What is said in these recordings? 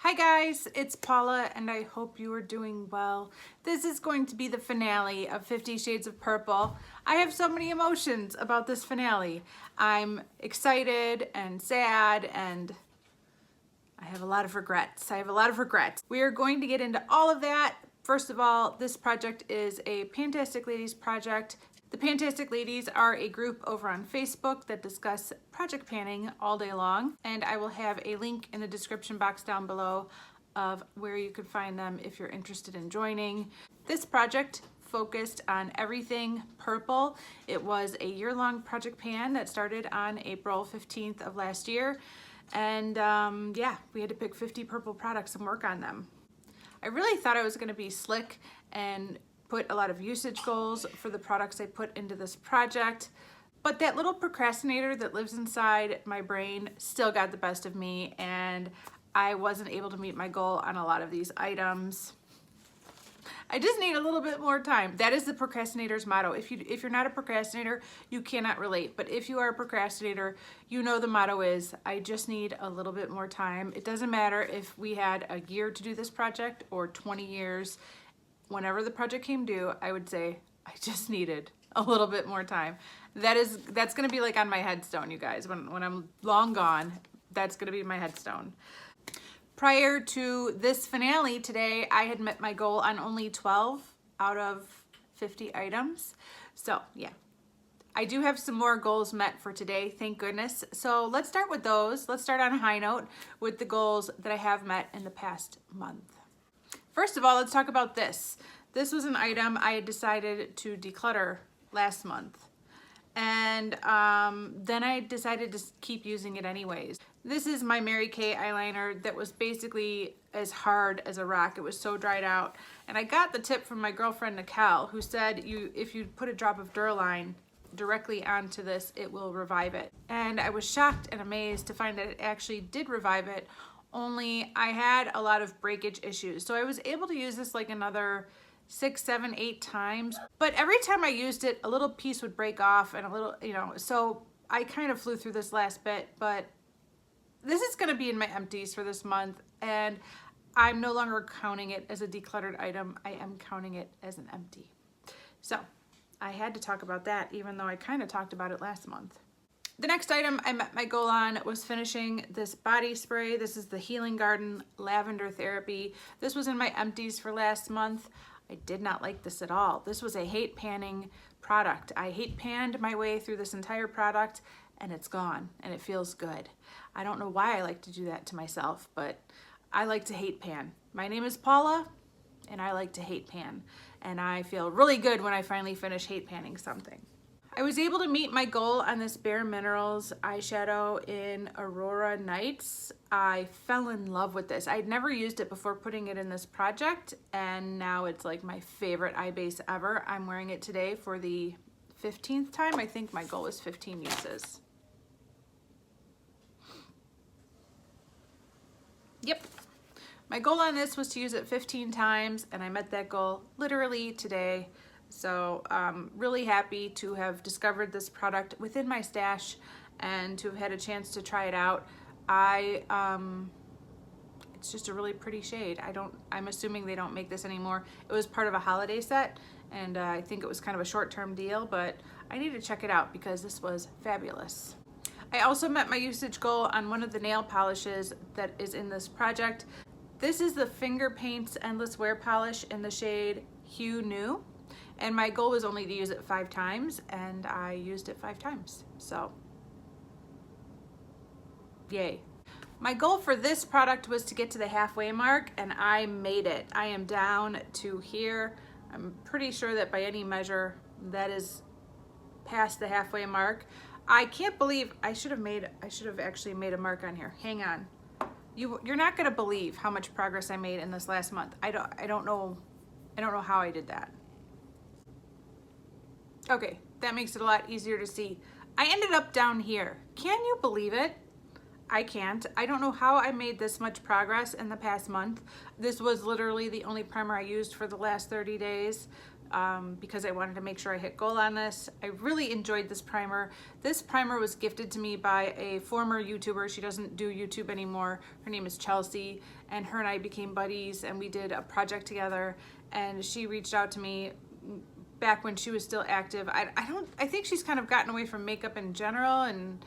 Hi guys, it's Paula and I hope you are doing well. This is going to be the finale of 50 Shades of Purple. I have so many emotions about this finale. I'm excited and sad and I have a lot of regrets. We are going to get into all of that. First of all, this project is a Fantastic Ladies project. The Fantastic Ladies are a group over on Facebook that discuss project panning all day long, and I will have a link in the description box down below of where you could find them if you're interested in joining. This project focused on everything purple. It was a year-long project pan that started on April 15th of last year, and yeah, we had to pick 50 purple products and work on them. I really thought I was going to be slick and put a lot of usage goals for the products I put into this project, but that little procrastinator that lives inside my brain still got the best of me, and I wasn't able to meet my goal on a lot of these items. I just need a little bit more time. That is the procrastinator's motto. If you're not a procrastinator, you cannot relate. But if you are a procrastinator, you know the motto is, I just need a little bit more time. It doesn't matter if we had a year to do this project or 20 years. Whenever the project came due, I would say, I just needed a little bit more time. That's gonna be like on my headstone, you guys. When I'm long gone, that's gonna be my headstone. Prior to this finale today, I had met my goal on only 12 out of 50 items. So yeah, I do have some more goals met for today, thank goodness. So let's start with those. Let's start on a high note with the goals that I have met in the past month. First of all, let's talk about this. This was an item I had decided to declutter last month. And then I decided to keep using it anyways. This is my Mary Kay eyeliner that was basically as hard as a rock. It was so dried out. And I got the tip from my girlfriend Nicole, who said if you put a drop of Duraline directly onto this, it will revive it. And I was shocked and amazed to find that it actually did revive it, only I had a lot of breakage issues. So I was able to use this like another 6, 7, 8 times. But every time I used it, a little piece would break off and a little, so I kind of flew through this last bit, but this is gonna be in my empties for this month, and I'm no longer counting it as a decluttered item. I am counting it as an empty. So I had to talk about that, even though I kind of talked about it last month. The next item I met my goal on was finishing this body spray. This is the Healing Garden Lavender Therapy. This was in my empties for last month. I did not like this at all. This was a hate panning product. I hate panned my way through this entire product and it's gone and it feels good. I don't know why I like to do that to myself, but I like to hate pan. My name is Paula and I like to hate pan. And I feel really good when I finally finish hate panning something. I was able to meet my goal on this Bare Minerals eyeshadow in Aurora Nights. I fell in love with this. I'd never used it before putting it in this project, and now it's like my favorite eye base ever. I'm wearing it today for the 15th time. I think my goal is 15 uses. Yep. My goal on this was to use it 15 times, and I met that goal literally today. So I'm really happy to have discovered this product within my stash and to have had a chance to try it out. It's just a really pretty shade. I'm assuming they don't make this anymore. It was part of a holiday set, and I think it was kind of a short-term deal, but I need to check it out because this was fabulous. I also met my usage goal on one of the nail polishes that is in this project. This is the Finger Paints Endless Wear Polish in the shade Hue New. And my goal was only to use it 5 times, and I used it 5 times, so yay. My goal for this product was to get to the halfway mark, and I made it. I am down to here. I'm pretty sure that by any measure that is past the halfway mark. I can't believe I should have actually made a mark on here. Hang on. You're not gonna believe how much progress I made in this last month. I don't know how I did that. Okay, that makes it a lot easier to see. I ended up down here. Can you believe it? I can't. I don't know how I made this much progress in the past month. This was literally the only primer I used for the last 30 days. because I wanted to make sure I hit goal on this. I really enjoyed this primer. This primer was gifted to me by a former YouTuber. She doesn't do YouTube anymore. Her name is Chelsea, and her and I became buddies, and we did a project together, and she reached out to me back when she was still active. I think she's kind of gotten away from makeup in general, and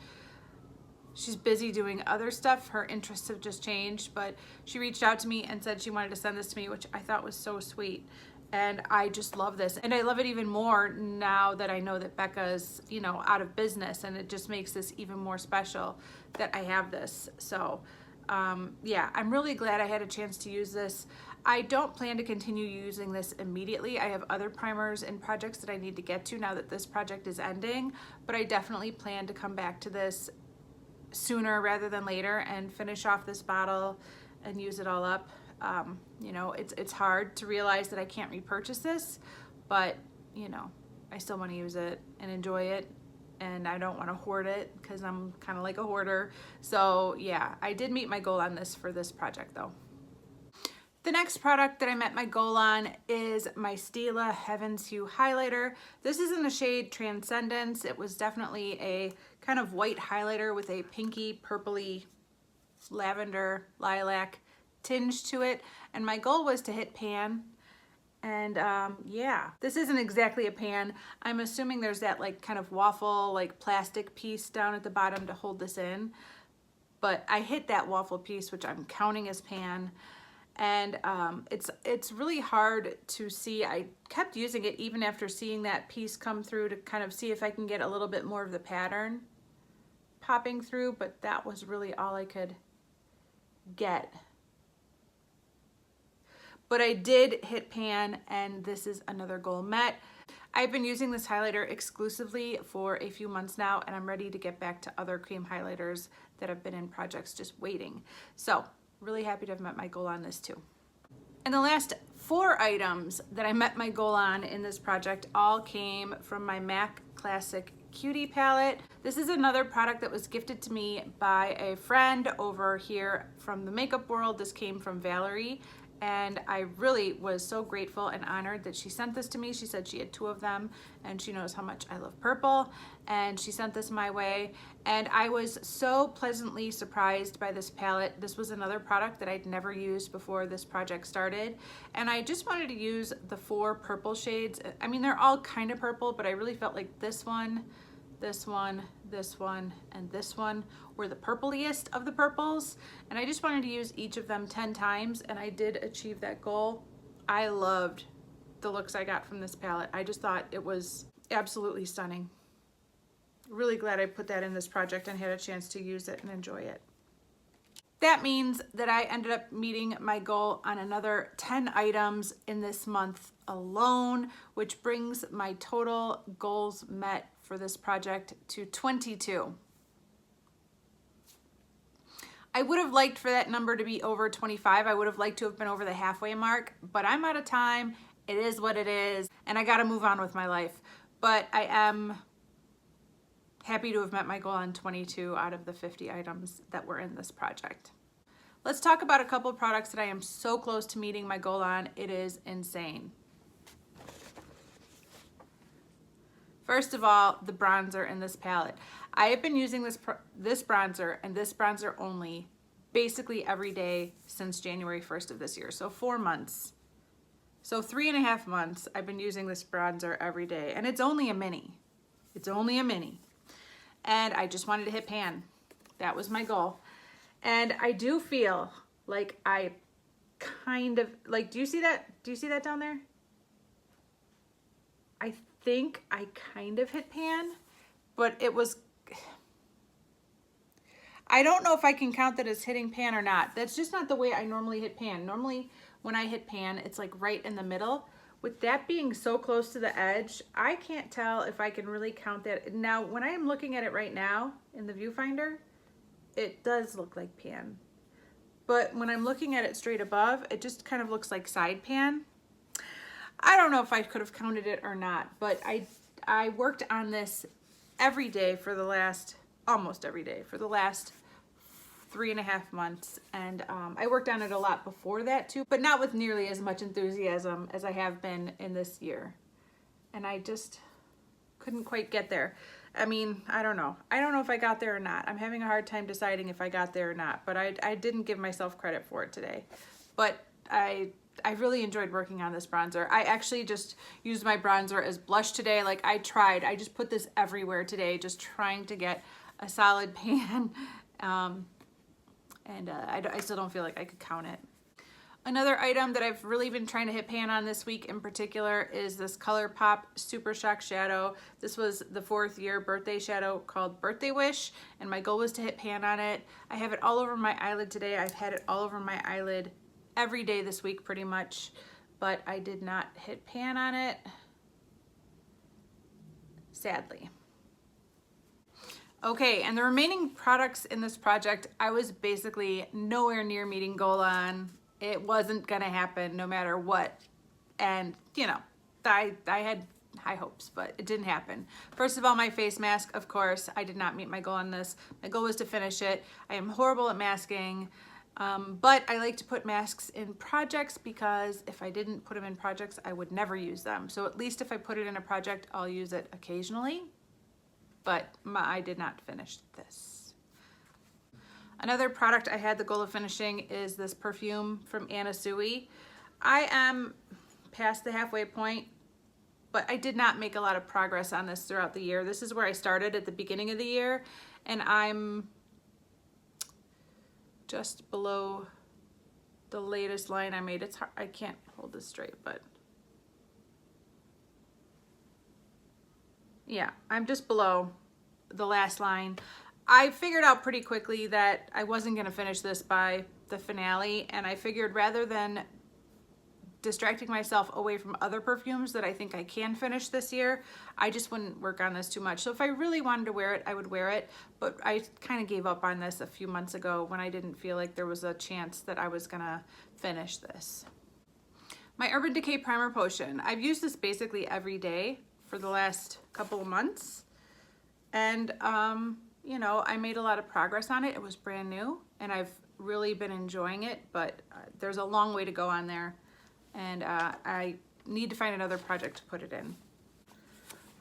she's busy doing other stuff. Her interests have just changed, but she reached out to me and said she wanted to send this to me, which I thought was so sweet. And I just love this. And I love it even more now that I know that Becca's, you know, out of business, and it just makes this even more special that I have this. So yeah, I'm really glad I had a chance to use this. I don't plan to continue using this immediately. I have other primers and projects that I need to get to now that this project is ending, but I definitely plan to come back to this sooner rather than later and finish off this bottle and use it all up. You know, it's hard to realize that I can't repurchase this, but you know, I still want to use it and enjoy it, and I don't want to hoard it because I'm kind of like a hoarder. So yeah, I did meet my goal on this for this project though. The next product that I met my goal on is my Stila Heaven's Hue highlighter. This is in the shade Transcendence. It was definitely a kind of white highlighter with a pinky, purpley, lavender, lilac tinge to it, and my goal was to hit pan. And yeah, this isn't exactly a pan. I'm assuming there's that like kind of waffle like plastic piece down at the bottom to hold this in, but I hit that waffle piece, which I'm counting as pan. And it's really hard to see. I kept using it even after seeing that piece come through to kind of see if I can get a little bit more of the pattern popping through, but that was really all I could get. But I did hit pan, and this is another goal met. I've been using this highlighter exclusively for a few months now, and I'm ready to get back to other cream highlighters that have been in projects just waiting. So really happy to have met my goal on this too. And the last 4 items that I met my goal on in this project all came from my MAC Classic Cutie palette. This is another product that was gifted to me by a friend over here from the makeup world. This came from Valerie, and I really was so grateful and honored that she sent this to me. She said she had 2 of them, and she knows how much I love purple, and she sent this my way, and I was so pleasantly surprised by this palette. This was another product that I'd never used before this project started, and I just wanted to use the 4 purple shades. I mean, they're all kind of purple, but I really felt like this one, this one, this one, and this one were the purpliest of the purples, and I just wanted to use each of them 10 times, and I did achieve that goal. I loved the looks I got from this palette. I just thought it was absolutely stunning. Really glad I put that in this project and had a chance to use it and enjoy it. That means that I ended up meeting my goal on another 10 items in this month alone, which brings my total goals met for this project to 22. I would have liked for that number to be over 25. I would have liked to have been over the halfway mark, but I'm out of time. It is what it is, and I gotta move on with my life. But I am happy to have met my goal on 22 out of the 50 items that were in this project. Let's talk about a couple of products that I am so close to meeting my goal on. It is insane. First of all, the bronzer in this palette. I have been using this bronzer and this bronzer only basically every day since January 1st of this year. So 4 months. So 3.5 months I've been using this bronzer every day, and it's only a mini. It's only a mini. And I just wanted to hit pan. That was my goal. And I do feel like I kind of, like, do you see that? Do you see that down there? I think I kind of hit pan, but it was, I don't know if I can count that as hitting pan or not. That's just not the way I normally hit pan. Normally when I hit pan, it's like right in the middle. With that being so close to the edge, I can't tell if I can really count that. Now, when I am looking at it right now in the viewfinder, it does look like pan. But when I'm looking at it straight above, it just kind of looks like side pan. I don't know if I could have counted it or not, but I worked on this every day for the last, almost every day for the last 3.5 months, and I worked on it a lot before that too, but not with nearly as much enthusiasm as I have been in this year. and I just couldn't quite get there. I mean, I don't know. I don't know if I got there or not. I'm having a hard time deciding if I got there or not, but I didn't give myself credit for it today. But I really enjoyed working on this bronzer. I actually just used my bronzer as blush today. Like I tried. I just put this everywhere today, just trying to get a solid pan. I still don't feel like I could count it. Another item that I've really been trying to hit pan on this week in particular is this ColourPop Super Shock Shadow. This was the 4th year birthday shadow called Birthday Wish, and my goal was to hit pan on it. I have it all over my eyelid today. I've had it all over my eyelid every day this week pretty much, but I did not hit pan on it, sadly. Okay, and the remaining products in this project, I was basically nowhere near meeting goal on. It wasn't gonna happen no matter what. And you know, I had high hopes, but it didn't happen. First of all, my face mask, of course, I did not meet my goal on this. My goal was to finish it. I am horrible at masking, but I like to put masks in projects because if I didn't put them in projects, I would never use them. So at least if I put it in a project, I'll use it occasionally, but I did not finish this. Another product I had the goal of finishing is this perfume from Anna Sui. I am past the halfway point, but I did not make a lot of progress on this throughout the year. This is where I started at the beginning of the year, and I'm just below the latest line I made. It's hard, I can't hold this straight, but yeah, I'm just below the last line. I figured out pretty quickly that I wasn't going to finish this by the finale, and I figured rather than distracting myself away from other perfumes that I think I can finish this year, I just wouldn't work on this too much. So if I really wanted to wear it, I would wear it, but I kind of gave up on this a few months ago when I didn't feel like there was a chance that I was going to finish this. My Urban Decay Primer Potion. I've used this basically every day for the last couple of months, and you know, I made a lot of progress on it. It was brand new and I've really been enjoying it, but there's a long way to go on there, and I need to find another project to put it in.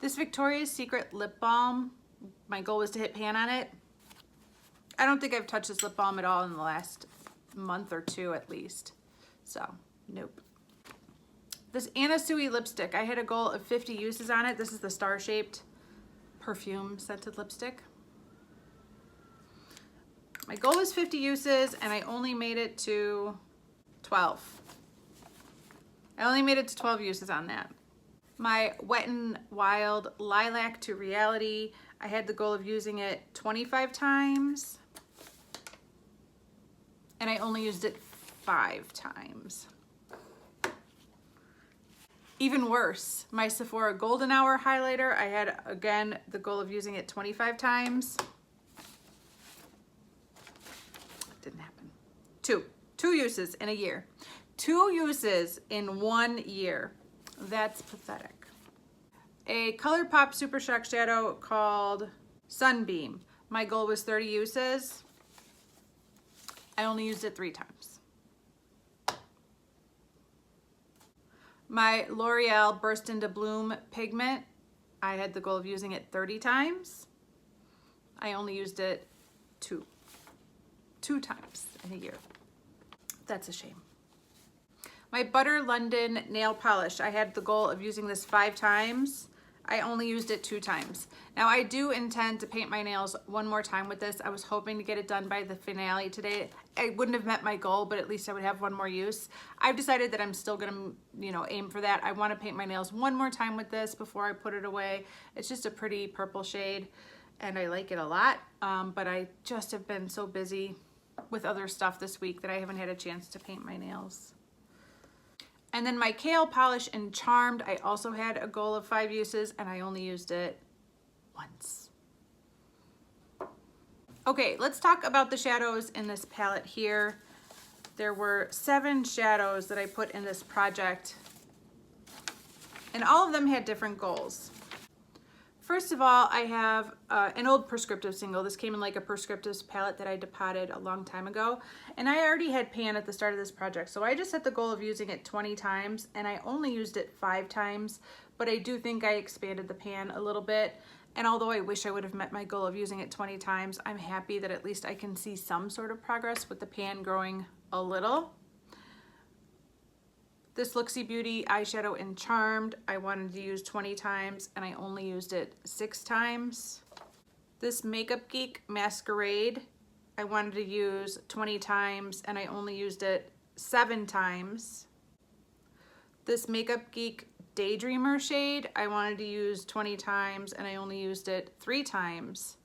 This Victoria's Secret lip balm, my goal was to hit pan on it. I don't think I've touched this lip balm at all in the last month or two at least, so nope. This Anna Sui lipstick, I had a goal of 50 uses on it. This is the star-shaped perfume scented lipstick. My goal was 50 uses and I only made it to 12. I only made it to 12 uses on that. My Wet n Wild Lilac to Reality, I had the goal of using it 25 times and I only used it 5 times. Even worse, my Sephora Golden Hour highlighter, I had again the goal of using it 25 times. Didn't happen. Two uses in a year. 2 uses in 1 year. That's pathetic. A ColourPop Super Shock Shadow called Sunbeam. My goal was 30 uses. I only used it 3 times. My L'Oreal Burst Into Bloom pigment, I had the goal of using it 30 times. I only used it two times in a year. That's a shame. My Butter London nail polish, I had the goal of using this 5 times. I only used it 2 times. Now I do intend to paint my nails one more time with this. I was hoping to get it done by the finale today. I wouldn't have met my goal, but at least I would have one more use. I've decided that I'm still gonna, you know, aim for that. I wanna paint my nails one more time with this before I put it away. It's just a pretty purple shade and I like it a lot, but I just have been so busy with other stuff this week that I haven't had a chance to paint my nails. And then my Kale Polish in Charmed, I also had a goal of 5 uses and I only used it once. Okay, let's talk about the shadows in this palette here. There were 7 shadows that I put in this project and all of them had different goals. First of all, I have an old prescriptive single. This came in like a prescriptives palette that I depotted a long time ago. And I already had pan at the start of this project. So I just set the goal of using it 20 times and I only used it 5 times. but I do think I expanded the pan a little bit. And although I wish I would have met my goal of using it 20 times, I'm happy that at least I can see some sort of progress with the pan growing a little. This Looksy Beauty eyeshadow in Charmed, I wanted to use 20 times and I only used it 6 times. This Makeup Geek Masquerade, I wanted to use 20 times and I only used it 7 times. This Makeup Geek Daydreamer shade, I wanted to use 20 times and I only used it 3 times.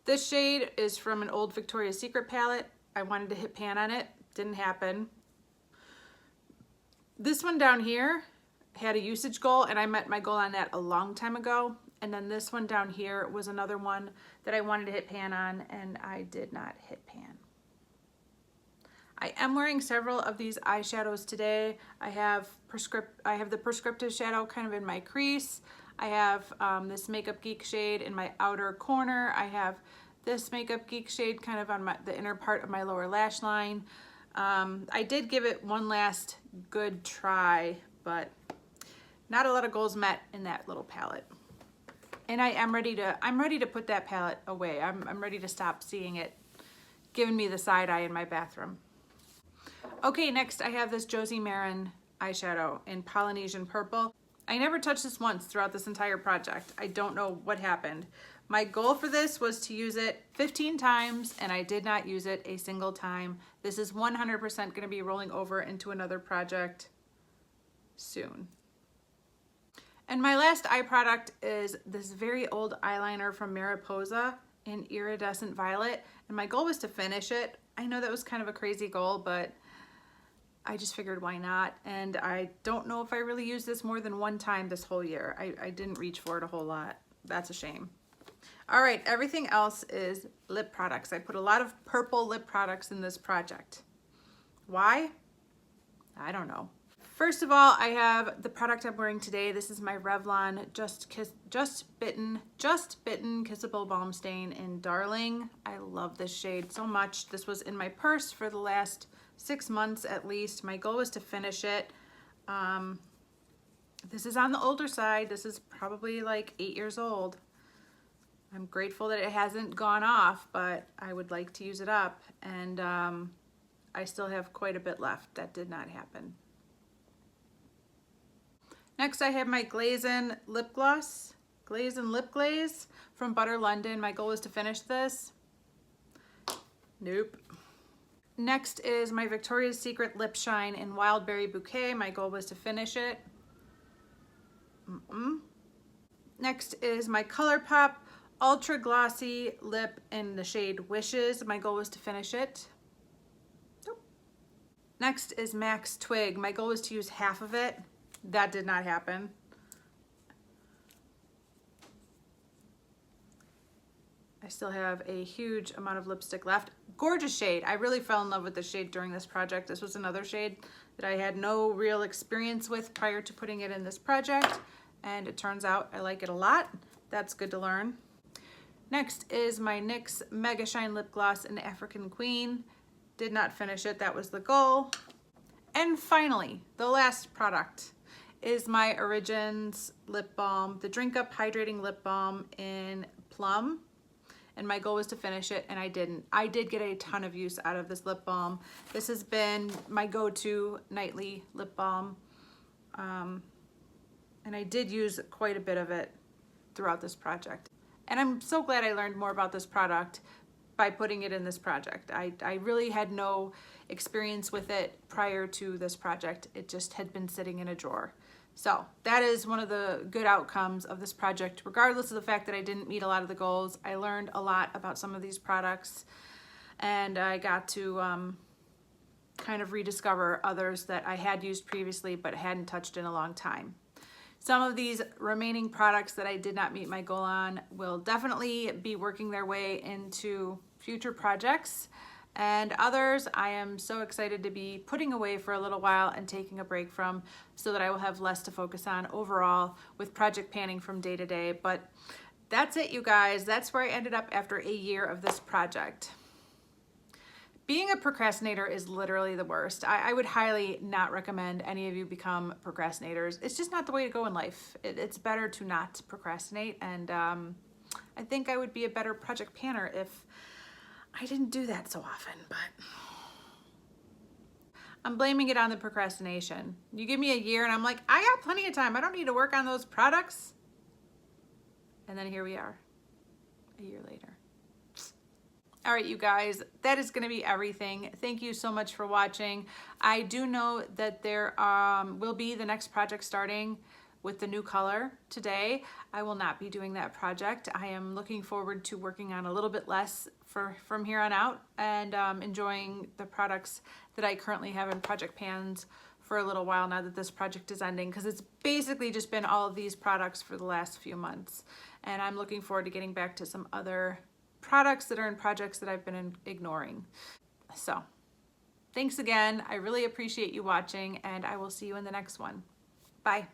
This shade is from an old Victoria's Secret palette. I wanted to hit pan on it, didn't happen. This one down here had a usage goal and I met my goal on that a long time ago. And then this one down here was another one that I wanted to hit pan on and I did not hit pan. I am wearing several of these eyeshadows today. I have the prescriptive shadow kind of in my crease. I have this Makeup Geek shade in my outer corner. I have this Makeup Geek shade kind of on the inner part of my lower lash line. I did give it one last good try, but not a lot of goals met in that little palette. And I'm ready to put that palette away. I'm ready to stop seeing it giving me the side eye in my bathroom. Okay, next I have this Josie Maran eyeshadow in Polynesian Purple. I never touched this once throughout this entire project. I don't know what happened. My goal for this was to use it 15 times and I did not use it a single time. This is 100% going to be rolling over into another project soon. And my last eye product is this very old eyeliner from Mariposa in Iridescent Violet. And my goal was to finish it. I know that was kind of a crazy goal, but I just figured why not. And I don't know if I really used this more than one time this whole year. I didn't reach for it a whole lot. That's a shame. All right, everything else is lip products. I put a lot of purple lip products in this project. Why? I don't know. First of all, I have the product I'm wearing today. This is my Revlon Just Bitten Kissable Balm Stain in Darling. I love this shade so much. This was in my purse for the last 6 months at least. My goal was to finish it. This is on the older side. This is probably like 8 years old. I'm grateful that it hasn't gone off, but I would like to use it up. And I still have quite a bit left. That did not happen. Next, I have my Glaze-In Lip Gloss, Glaze-In Lip Glaze from Butter London. My goal is to finish this. Nope. Next is my Victoria's Secret Lip Shine in Wildberry Bouquet. My goal was to finish it. Next is my ColourPop Ultra Glossy Lip in the shade Wishes. My goal was to finish it. Nope. Next is Max Twig. My goal was to use half of it. That did not happen. I still have a huge amount of lipstick left. Gorgeous shade. I really fell in love with this shade during this project. This was another shade that I had no real experience with prior to putting it in this project, and it turns out I like it a lot. That's good to learn. Next is my NYX Mega Shine Lip Gloss in African Queen. Did not finish it. That was the goal. And finally, the last product is my Origins lip balm, the Drink Up Hydrating Lip Balm in Plum. And my goal was to finish it, and I didn't. I did get a ton of use out of this lip balm. This has been my go-to nightly lip balm. And I did use quite a bit of it throughout this project. And I'm so glad I learned more about this product by putting it in this project. I really had no experience with it prior to this project. It just had been sitting in a drawer. So that is one of the good outcomes of this project. Regardless of the fact that I didn't meet a lot of the goals, I learned a lot about some of these products, and I got to kind of rediscover others that I had used previously but hadn't touched in a long time. Some of these remaining products that I did not meet my goal on will definitely be working their way into future projects, and others I am so excited to be putting away for a little while and taking a break from, so that I will have less to focus on overall with project panning from day to day. But that's it, you guys. That's where I ended up after a year of this project. Being a procrastinator is literally the worst. I would highly not recommend any of you become procrastinators. It's just not the way to go in life. It's better to not procrastinate, and I think I would be a better project planner if I didn't do that so often, but I'm blaming it on the procrastination. You give me a year and I'm like, I got plenty of time. I don't need to work on those products. And then here we are, a year later. All right, you guys, that is going to be everything. Thank you so much for watching. I do know that there will be the next project starting with the new color today. I will not be doing that project. I am looking forward to working on a little bit less from here on out, and enjoying the products that I currently have in project pans for a little while now that this project is ending, because it's basically just been all of these products for the last few months. And I'm looking forward to getting back to some other products that are in projects that I've been ignoring. So thanks again. I really appreciate you watching, and I will see you in the next one. Bye.